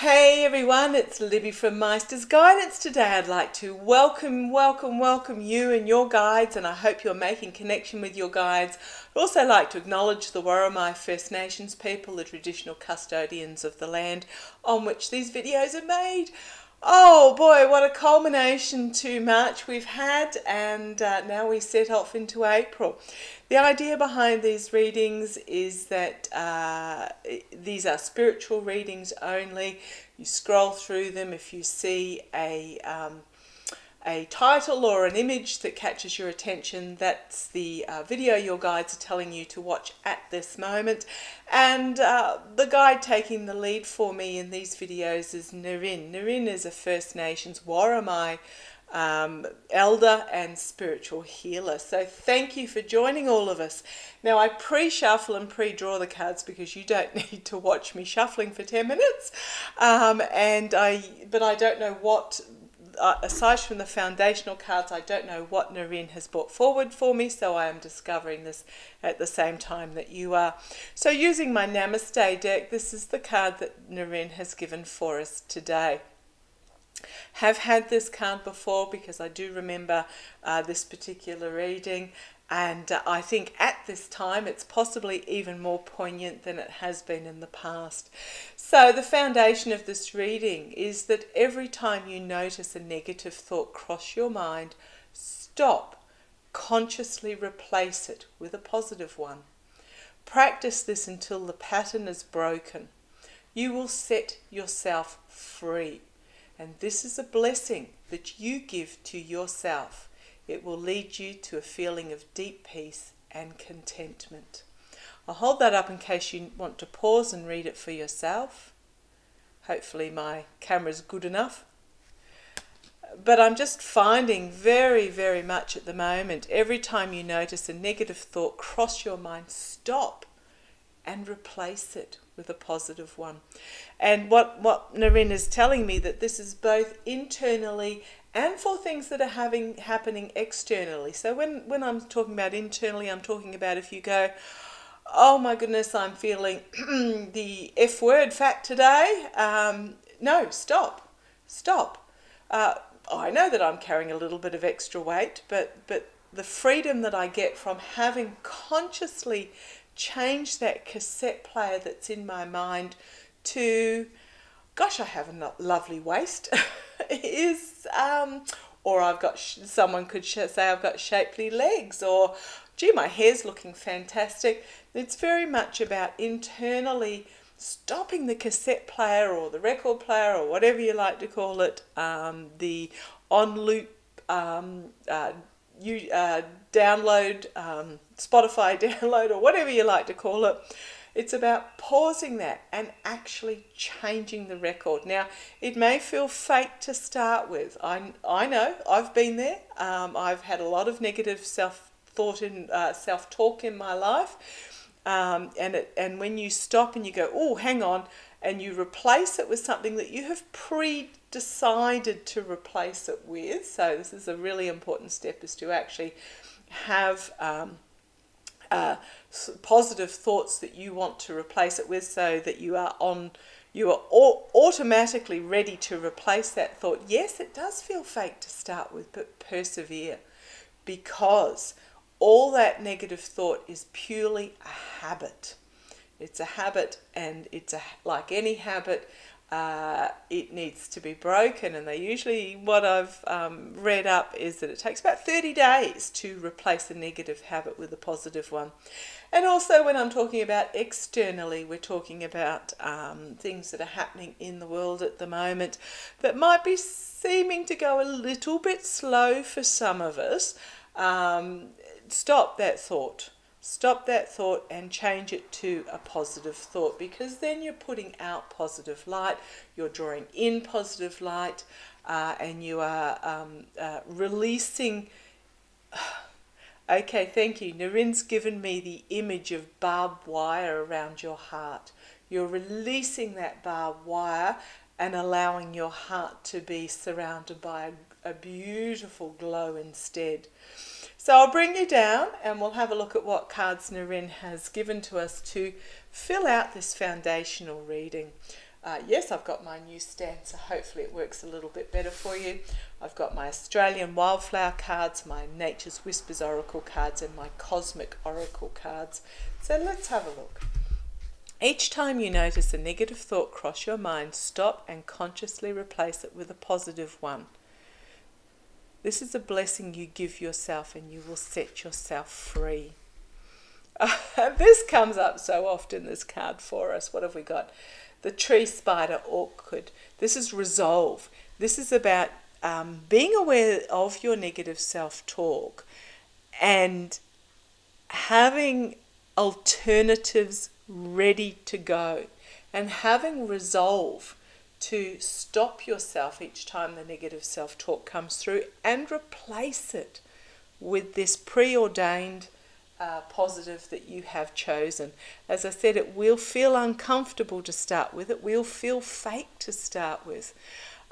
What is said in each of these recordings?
Hey everyone, it's Libby from Meister's Guidance. Today I'd like to welcome you and your guides, and I hope you're making connection with your guides. I'd also like to acknowledge the Worimi First Nations people, the traditional custodians of the land on which these videos are made. Oh boy, what a culmination to March we've had, and now we set off into April. The idea behind these readings is that these are spiritual readings only. You scroll through them. If you see a title or an image that catches your attention, that's the video your guides are telling you to watch at this moment. And the guide taking the lead for me in these videos is Narin. Narin is a First Nations Worimi elder and spiritual healer. So thank you for joining all of us. Now I pre-shuffle and pre-draw the cards because you don't need to watch me shuffling for 10 minutes. But I don't know what, aside from the foundational cards, I don't know what Narin has brought forward for me, so I am discovering this at the same time that you are. So using my Namaste deck, this is the card that Narin has given for us today. Have had this card before because I do remember this particular reading, and I think at this time it's possibly even more poignant than it has been in the past. So the foundation of this reading is that every time you notice a negative thought cross your mind, stop, consciously replace it with a positive one. Practice this until the pattern is broken. You will set yourself free. And this is a blessing that you give to yourself. It will lead you to a feeling of deep peace and contentment. I'll hold that up in case you want to pause and read it for yourself. Hopefully my camera's good enough. But I'm just finding very much at the moment, every time you notice a negative thought cross your mind, stop and replace it with a positive one. And what Narin is telling me, that this is both internally and for things that are happening externally. So when I'm talking about internally, I'm talking about if you go, oh my goodness, I'm feeling the F word fat today. No, stop. I know that I'm carrying a little bit of extra weight, but the freedom that I get from having consciously change that cassette player that's in my mind to, gosh, I have a lovely waist, is, or I've got, someone could say I've got shapely legs, or gee, my hair's looking fantastic. It's very much about internally stopping the cassette player or the record player or whatever you like to call it, the on loop download, Spotify download, or whatever you like to call it. It's about pausing that and actually changing the record. Now, it may feel fake to start with. I know, I've been there. I've had a lot of negative self-talk in my life. And when you stop and you go, oh, hang on, and you replace it with something that you have decided to replace it with. So this is a really important step, is to actually have positive thoughts that you want to replace it with, so that you are automatically ready to replace that thought. Yes, it does feel fake to start with, but persevere, because all that negative thought is purely a habit. It's a habit, and it's like any habit, it needs to be broken. And they usually, what I've read up is that it takes about 30 days to replace a negative habit with a positive one. And also, when I'm talking about externally, we're talking about things that are happening in the world at the moment that might be seeming to go a little bit slow for some of us. Stop that thought. Stop that thought and change it to a positive thought, because then you're putting out positive light, you're drawing in positive light, and you are releasing. Okay, thank you. Narin's given me the image of barbed wire around your heart. You're releasing that barbed wire and allowing your heart to be surrounded by a beautiful glow instead. So I'll bring you down and we'll have a look at what cards Narin has given to us to fill out this foundational reading. Yes, I've got my new stand, so hopefully it works a little bit better for you. I've got my Australian Wildflower cards, my Nature's Whispers Oracle cards, and my Cosmic Oracle cards. So let's have a look. Each time you notice a negative thought cross your mind, stop and consciously replace it with a positive one. This is a blessing you give yourself, and you will set yourself free. This comes up so often, this card for us. What have we got? The tree spider orchid. This is resolve. This is about being aware of your negative self-talk and having alternatives ready to go, and having resolve to stop yourself each time the negative self-talk comes through and replace it with this preordained positive that you have chosen. As I said, it will feel uncomfortable to start with. It will feel fake to start with.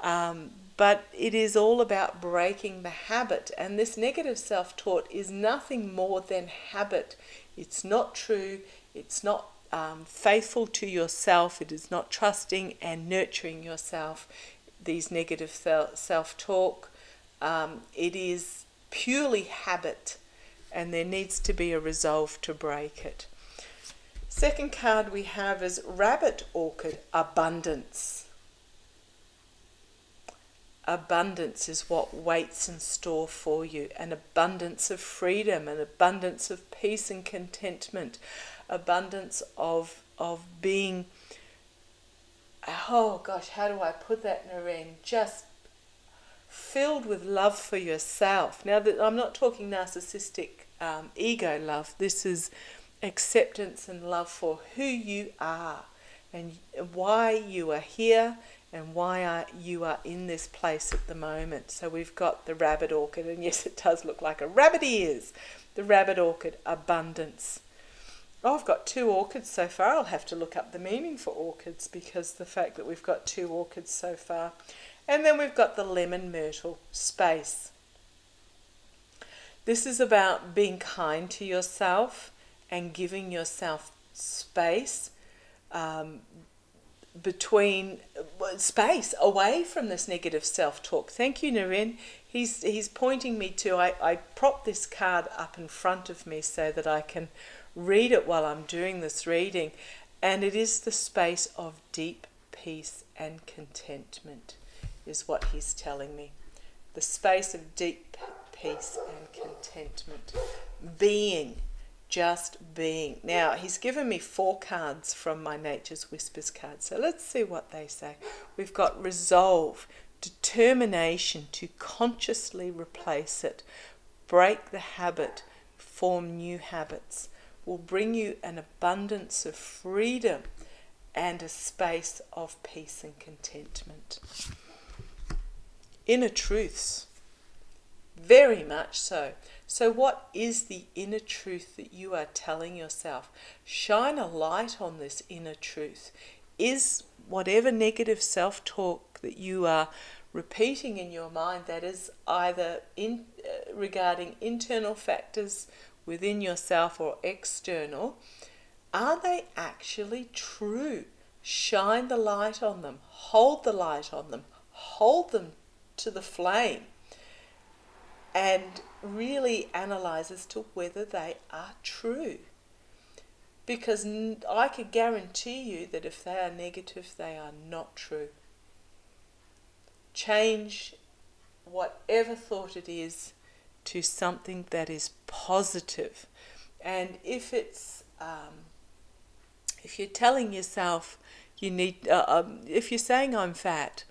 But it is all about breaking the habit. And this negative self-talk is nothing more than habit. It's not true. It's not faithful to yourself. It is not trusting and nurturing yourself. These negative self-talk. It is purely habit. And there needs to be a resolve to break it. Second card we have is Rabbit Orchid, Abundance. Abundance is what waits in store for you. An abundance of freedom, an abundance of peace and contentment, abundance of being, oh gosh, how do I put that, Noreen? Just filled with love for yourself. Now, I'm not talking narcissistic ego love. This is acceptance and love for who you are and why you are here and why you are in this place at the moment. So we've got the rabbit orchid, and yes, it does look like a rabbit ears. The rabbit orchid, abundance. Oh, I've got 2 orchids so far. I'll have to look up the meaning for orchids, because the fact that we've got 2 orchids so far. And then we've got the lemon myrtle, space. This is about being kind to yourself and giving yourself space, space away from this negative self-talk. Thank you, Noreen. He's pointing me to, I propped this card up in front of me so that I can read it while I'm doing this reading. And it is the space of deep peace and contentment, is what he's telling me. The space of deep peace and contentment. Being, just being. Now, he's given me 4 cards from my Nature's Whispers card. So let's see what they say. We've got resolve, determination to consciously replace it, break the habit, form new habits, will bring you an abundance of freedom and a space of peace and contentment. Inner truths, very much so. So what is the inner truth that you are telling yourself? Shine a light on this inner truth. Is whatever negative self-talk that you are repeating in your mind, that is either regarding internal factors within yourself or external, are they actually true? Shine the light on them. Hold the light on them. Hold them to the flame and really analyze as to whether they are true. Because I could guarantee you that if they are negative, they are not true. Change whatever thought it is to something that is positive. And if it's if you're telling yourself you need, if you're saying I'm fat,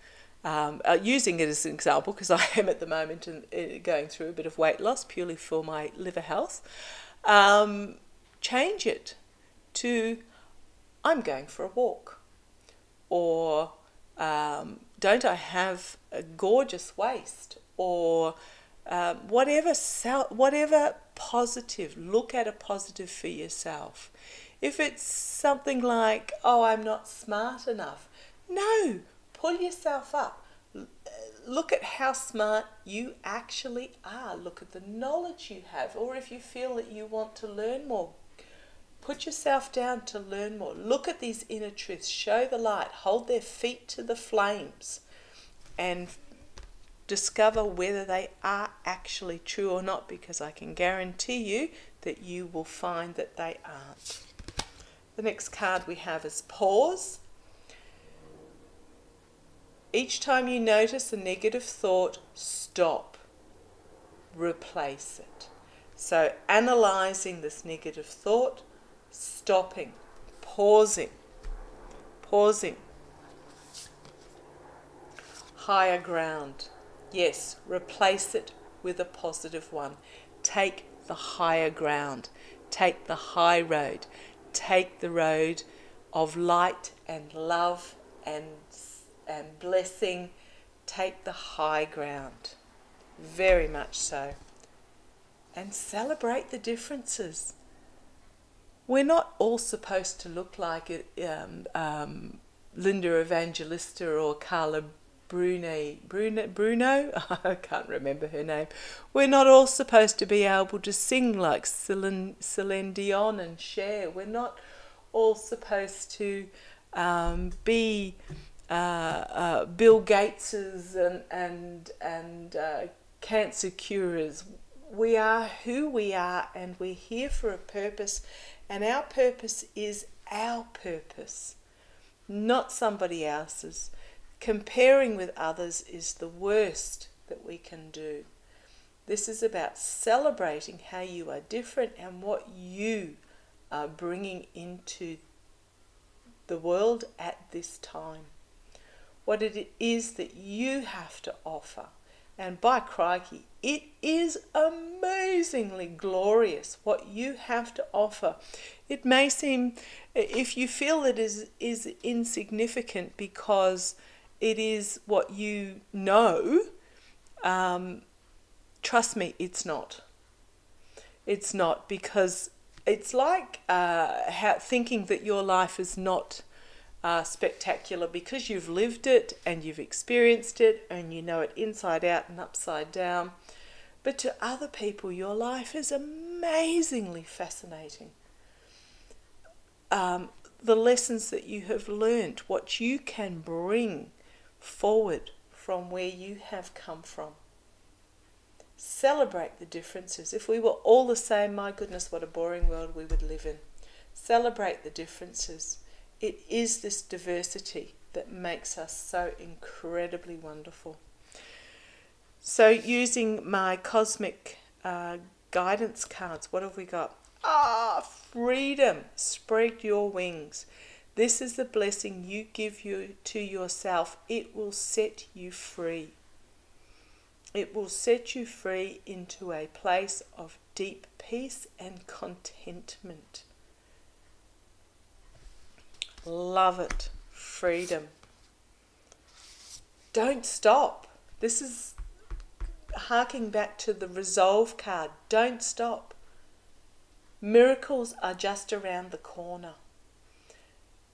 using it as an example, because I am at the moment going through a bit of weight loss purely for my liver health, change it to I'm going for a walk, or don't I have a gorgeous waist, or whatever positive. Look at a positive for yourself. If it's something like, oh, I'm not smart enough, no, pull yourself up. Look at how smart you actually are. Look at the knowledge you have. Or if you feel that you want to learn more, Put yourself down to learn more. Look at these inner truths. Show the light. Hold their feet to the flames and discover whether they are actually true or not, because I can guarantee you that you will find that they aren't. The next card we have is pause. Each time you notice a negative thought, stop. Replace it. So analysing this negative thought, stopping, pausing. Higher ground. Yes, replace it with a positive one. Take the higher ground. Take the high road. Take the road of light and love and blessing. Take the high ground. Very much so. And celebrate the differences. We're not all supposed to look like Linda Evangelista or Carla Bruno, I can't remember her name. We're not all supposed to be able to sing like Celine Dion and Cher. We're not all supposed to be Bill Gateses and cancer curers. We are who we are, and we're here for a purpose, and our purpose is our purpose, not somebody else's. Comparing with others is the worst that we can do. This is about celebrating how you are different and what you are bringing into the world at this time. What it is that you have to offer. And by crikey, it is amazingly glorious what you have to offer. It may seem, if you feel it is insignificant because it is what you know, trust me, it's not. It's not, because it's like thinking that your life is not spectacular because you've lived it and you've experienced it and you know it inside out and upside down. But to other people, your life is amazingly fascinating. The lessons that you have learned, what you can bring forward from where you have come from. Celebrate the differences. If we were all the same, my goodness, what a boring world we would live in. Celebrate the differences. It is this diversity that makes us so incredibly wonderful. So using my cosmic guidance cards, what have we got? Freedom. Spread your wings. This is the blessing you give to yourself. It will set you free. It will set you free into a place of deep peace and contentment. Love it. Freedom. Don't stop. This is harking back to the resolve card. Don't stop. Miracles are just around the corner.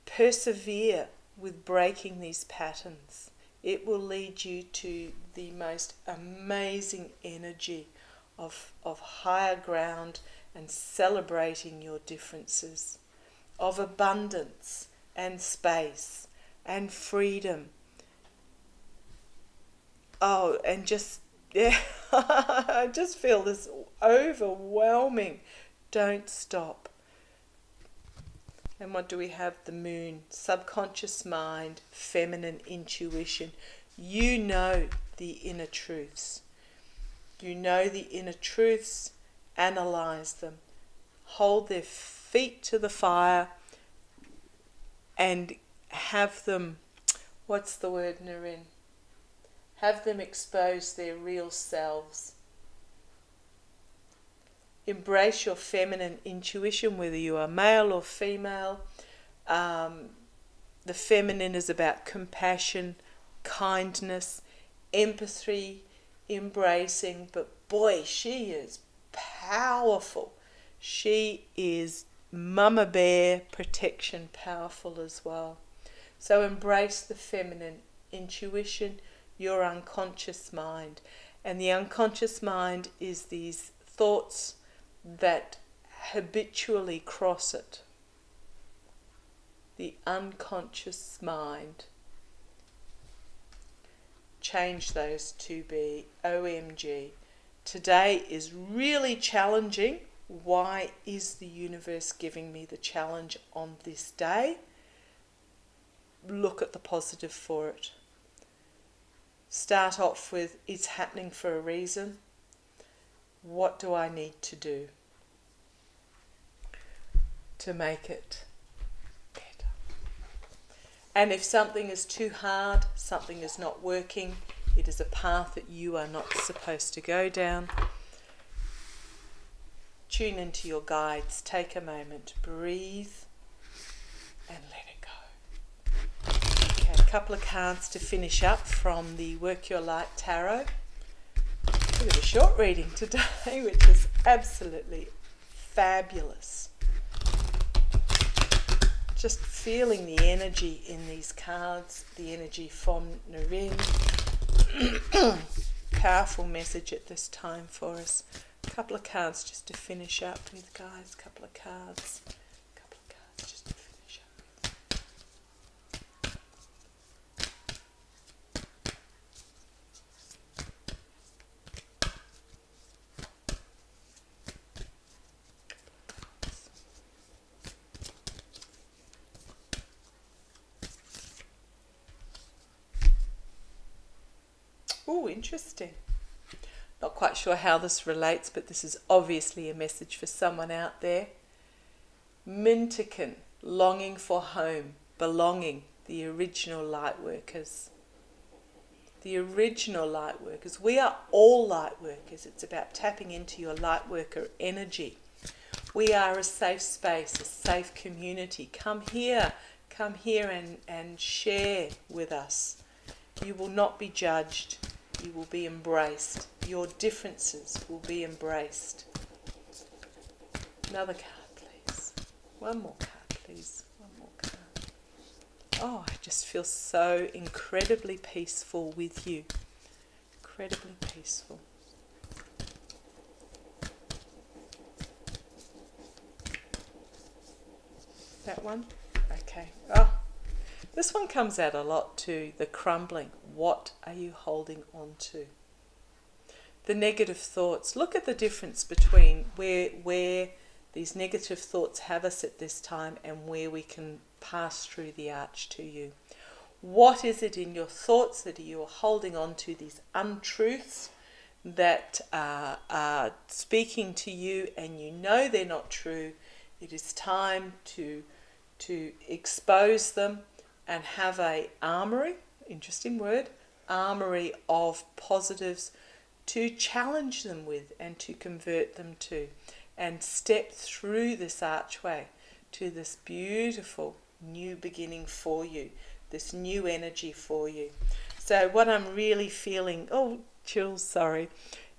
Persevere with breaking these patterns. It will lead you to the most amazing energy of higher ground and celebrating your differences, of abundance and space and freedom. Oh, and just, yeah, I just feel this overwhelming. Don't stop. And what do we have? The moon, subconscious mind, feminine intuition. You know the inner truths. You know the inner truths, analyze them, hold their feet to the fire and have them, what's the word, Narine? Have them expose their real selves. Embrace your feminine intuition, whether you are male or female. The feminine is about compassion, kindness, empathy, embracing. But boy, she is powerful. She is mama bear protection powerful as well. So embrace the feminine intuition, your unconscious mind. And the unconscious mind is these thoughts that habitually cross it. The unconscious mind. Change those to be OMG. Today is really challenging. Why is the universe giving me the challenge on this day? Look at the positive for it. Start off with, it's happening for a reason. What do I need to do to make it better? And if something is too hard, something is not working, it is a path that you are not supposed to go down. Tune into your guides. Take a moment, breathe, and let it go. Okay, a couple of cards to finish up from the Work Your Light Tarot. A bit of a short reading today, which is absolutely fabulous. Just feeling the energy in these cards, the energy from Narine. Powerful message at this time for us. A couple of cards just to finish up with, guys. A couple of cards just to finish up with. Oh, interesting. Not quite sure how this relates, but this is obviously a message for someone out there. Mintican, longing for home, belonging, the original light workers. The original light workers. We are all light workers. It's about tapping into your light worker energy. We are a safe space, a safe community. Come here and share with us. You will not be judged. You will be embraced. Your differences will be embraced. Another card, please. One more card, please. One more card. Oh, I just feel so incredibly peaceful with you. Incredibly peaceful. That one? Okay. Oh. This one comes out a lot too, the crumbling. What are you holding on to? The negative thoughts. Look at the difference between where these negative thoughts have us at this time and where we can pass through the arch to you. What is it in your thoughts that you are holding on to, these untruths that are speaking to you and you know they're not true? It is time to expose them and have a armory, interesting word, armory of positives to challenge them with and to convert them to, and step through this archway to this beautiful new beginning for you, this new energy for you. So what I'm really feeling, oh, chills, sorry,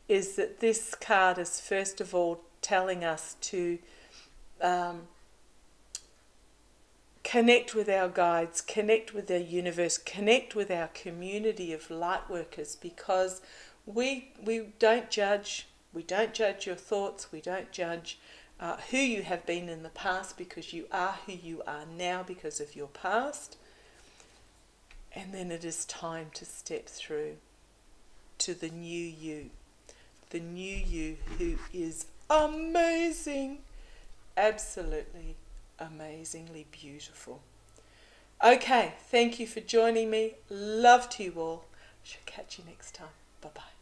is that this card is first of all telling us to connect with our guides, connect with the universe, connect with our community of light workers, because we don't judge. We don't judge your thoughts. We don't judge who you have been in the past, because you are who you are now because of your past. And then it is time to step through to the new you who is amazing, absolutely amazingly beautiful. Okay, thank you for joining me. Love to you all. I shall catch you next time. Bye-bye.